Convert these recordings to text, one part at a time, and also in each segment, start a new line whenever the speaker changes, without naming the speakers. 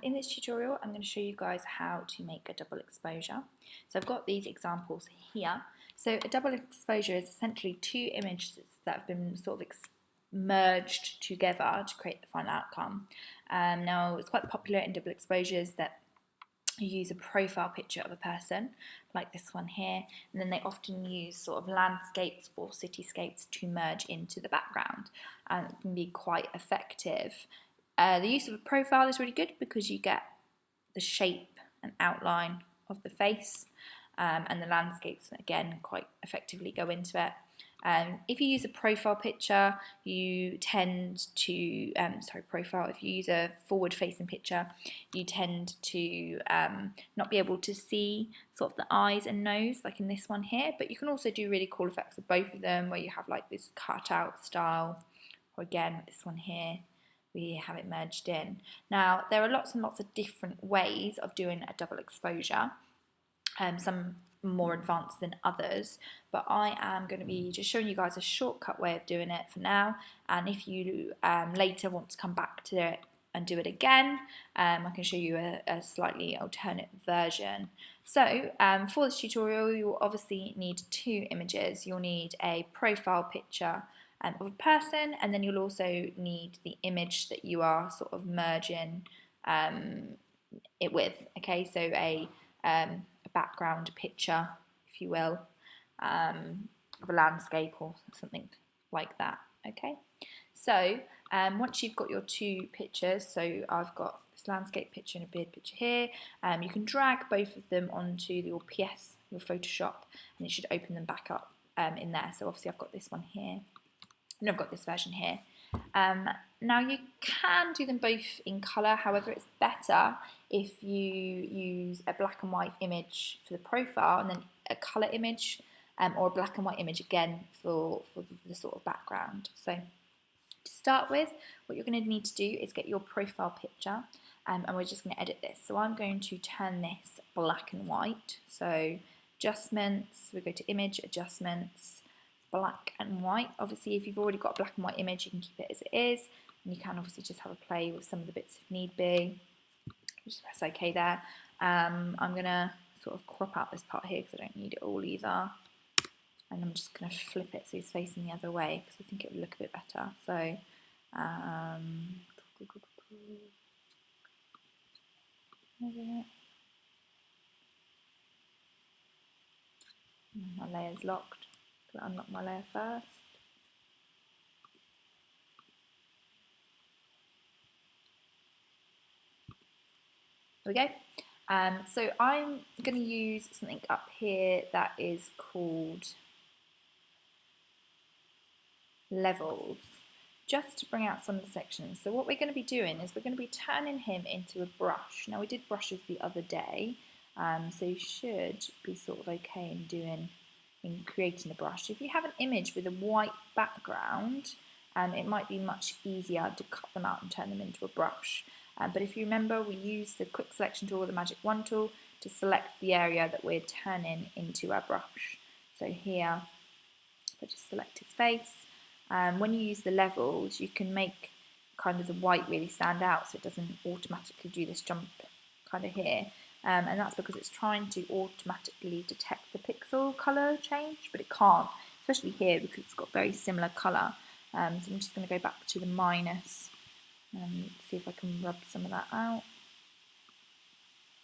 In this tutorial, I'm going to show you guys how to make a double exposure. So I've got these examples here. So a double exposure is essentially two images that have been sort of merged together to create the final outcome. Now, it's quite popular in double exposures that you use a profile picture of a person, like this one here, and then they often use sort of landscapes or cityscapes to merge into the background, and it can be quite effective. The use of a profile is really good because you get the shape and outline of the face, and the landscapes again quite effectively go into it. If you use a profile picture, you tend to, if you use a forward-facing picture, you tend to not be able to see sort of the eyes and nose, like in this one here, but you can also do really cool effects of both of them, where you have like this cutout style, or again, this one here, we have it merged in. Now, there are lots and lots of different ways of doing a double exposure. Some more advanced than others, but I am going to be just showing you guys a shortcut way of doing it for now, and if you later want to come back to it and do it again, I can show you a slightly alternate version. So for this tutorial, you'll obviously need two images. You'll need a profile picture of a person, and then you'll also need the image that you are sort of merging it with. Okay, so a background picture, if you will, of a landscape or something like that. Okay, so once you've got your two pictures, so I've got this landscape picture and a beard picture here, you can drag both of them onto your PS, your Photoshop, and it should open them back up in there. So obviously I've got this one here, and I've got this version here. Now you can do them both in colour, however it's better if you use a black and white image for the profile and then a colour image, or a black and white image again for the sort of background. So to start with, what you're going to need to do is get your profile picture, and we're just going to edit this. So I'm going to turn this black and white. So adjustments, we go to image, adjustments, black and white. Obviously, if you've already got a black and white image, you can keep it as it is, and you can obviously just have a play with some of the bits if need be. Just press OK there. I'm going to sort of crop out this part here because I don't need it all either. And I'm just going to flip it so he's facing the other way because I think it would look a bit better. So, my layer's locked. I'll unlock my layer first. There we go. So I'm going to use something up here that is called levels, just to bring out some of the sections. So what we're going to be doing is we're going to be turning him into a brush. Now we did brushes the other day, so you should be sort of okay in creating a brush. If you have an image with a white background, it might be much easier to cut them out and turn them into a brush. But if you remember, we use the quick selection tool or the magic wand tool to select the area that we're turning into our brush. So here, I just select his face. When you use the levels, you can make kind of the white really stand out so it doesn't automatically do this jump kind of here. And that's because it's trying to automatically detect the pixel colour change, but it can't, especially here because it's got very similar colour. So I'm just going to go back to the minus and see if I can rub some of that out.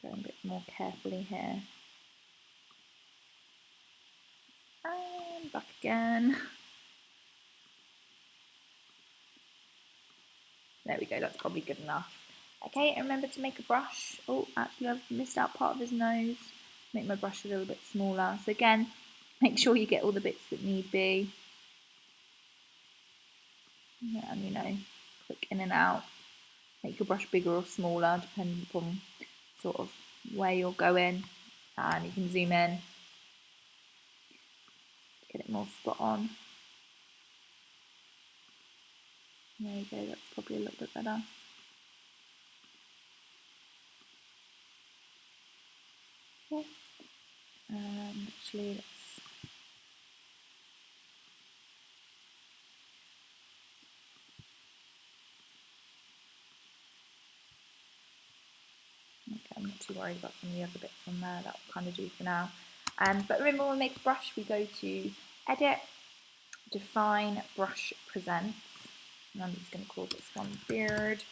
Go a bit more carefully here. And back again. There we go, that's probably good enough. Okay, and remember to make a brush. Oh, actually I've missed out part of his nose. Make my brush a little bit smaller. So again, make sure you get all the bits that need be. And you know, click in and out. Make your brush bigger or smaller, depending upon sort of where you're going. And you can zoom in, get it more spot on. There you go, that's probably a little bit better. Okay. Actually, Okay, I'm not too worried about some of the other bits on there. That will kind of do for now. But remember, when we make a brush, we go to Edit, Define, Brush Presents. And I'm just going to call this one Beard.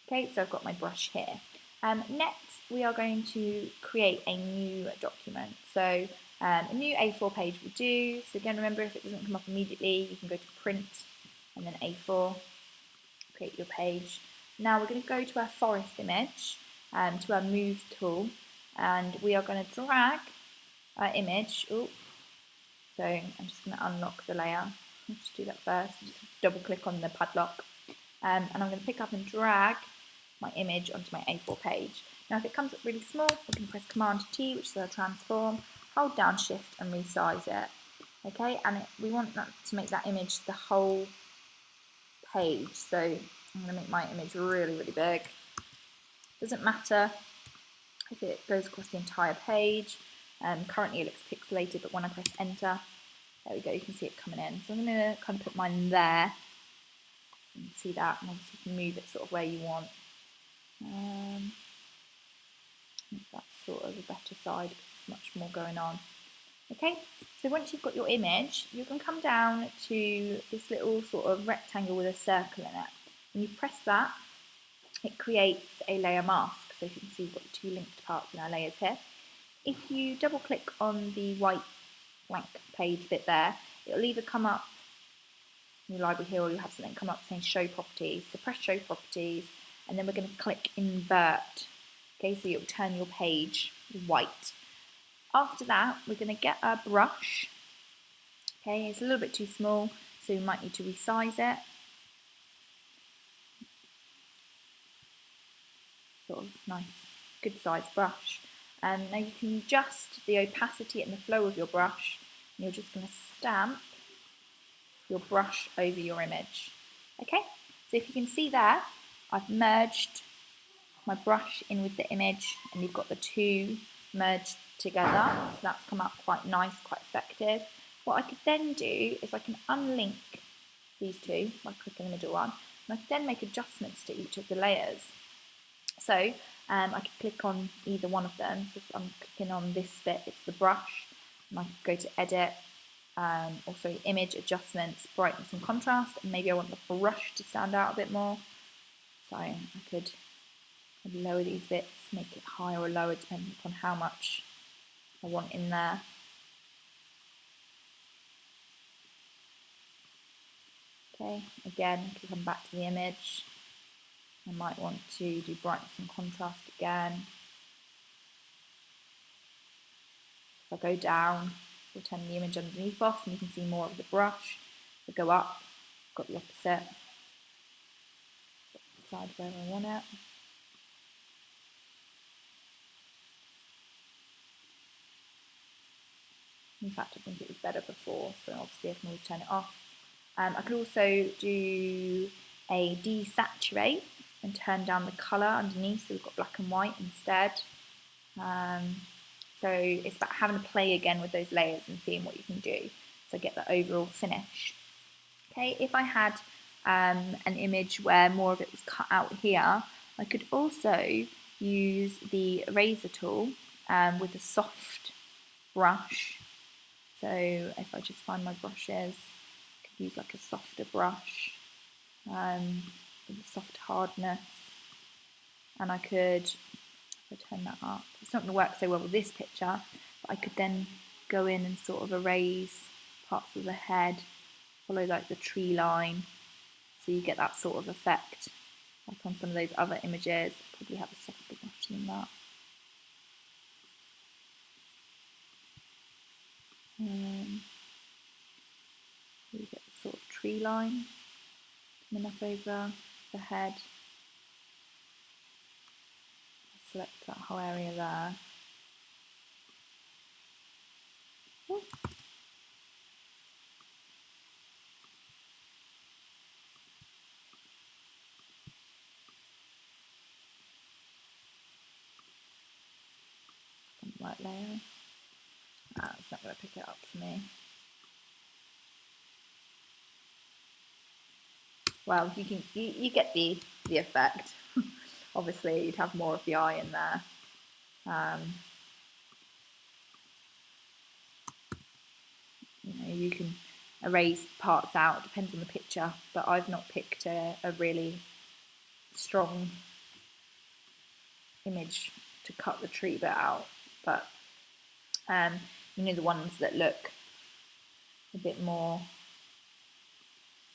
Okay, so I've got my brush here. Next, we are going to create a new document. So a new A4 page will do. So again, remember, if it doesn't come up immediately, you can go to Print and then A4, create your page. Now we're going to go to our forest image, to our Move tool, and we are going to drag our image. Ooh, so I'm just going to unlock the layer. Let's do that first. Just double click on the padlock, and I'm going to pick up and drag my image onto my A4 page. Now if it comes up really small, we can press Command T, which is our transform, hold down Shift and resize it. Okay, and we want that to make that image the whole page. So I'm going to make my image really, really big. Doesn't matter if it goes across the entire page. Currently it looks pixelated, but when I press enter, there we go, you can see it coming in. So I'm going to kind of put mine there. You can see that, and obviously you can move it sort of where you want. I think that's sort of the better side because there's much more going on. Okay, so once you've got your image, you can come down to this little sort of rectangle with a circle in it. When you press that, it creates a layer mask. So you can see we've got the two linked parts in our layers here. If you double click on the white blank page bit there, it'll either come up in your library here, or you'll have something come up saying show properties. So press show properties, and then we're going to click invert. Okay, so it'll turn your page white. After that, we're going to get our brush. Okay, it's a little bit too small, so we might need to resize it. Sort of nice, good sized brush. Now you can adjust the opacity and the flow of your brush, and you're just going to stamp your brush over your image. Okay, so if you can see there, I've merged my brush in with the image, and you've got the two merged together. So that's come out quite nice, quite effective. What I could then do is I can unlink these two by clicking the middle one, and I could then make adjustments to each of the layers. So I could click on either one of them. So if I'm clicking on this bit, it's the brush, and I could go to Edit, also Image, Adjustments, Brightness and Contrast, and maybe I want the brush to stand out a bit more. So I could lower these bits, make it higher or lower depending upon how much I want in there. Okay, again, I can come back to the image. I might want to do brightness and contrast again. If I go down, we'll turn the image underneath off, and you can see more of the brush. If I go up, I've got the opposite. Decide where I want it. In fact, I think it was better before, so obviously I can always turn it off. I could also do a desaturate and turn down the colour underneath, so we've got black and white instead. So it's about having to play again with those layers and seeing what you can do, so get the overall finish. Okay, if I had an image where more of it was cut out here, I could also use the eraser tool with a soft brush. So if I just find my brushes, I could use like a softer brush with a soft hardness, and I could, if I turn that up, it's not going to work so well with this picture, but I could then go in and sort of erase parts of the head, follow like the tree line, so you get that sort of effect. Like on some of those other images, probably have a softer brush than that. You get the sort of tree line coming up over the head. Select that whole area there. Ooh. White layer. It's not going to pick it up for me. Well, you get the effect. obviously you'd have more of the eye in there. You know, you can erase parts out, depends on the picture, but I've not picked a really strong image to cut the tree bit out, but you know, the ones that look a bit more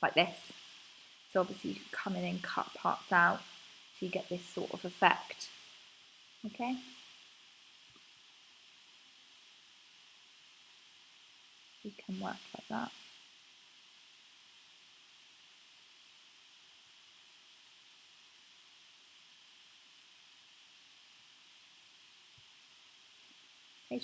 like this. So obviously you can come in and cut parts out so you get this sort of effect. Okay. You can work like that.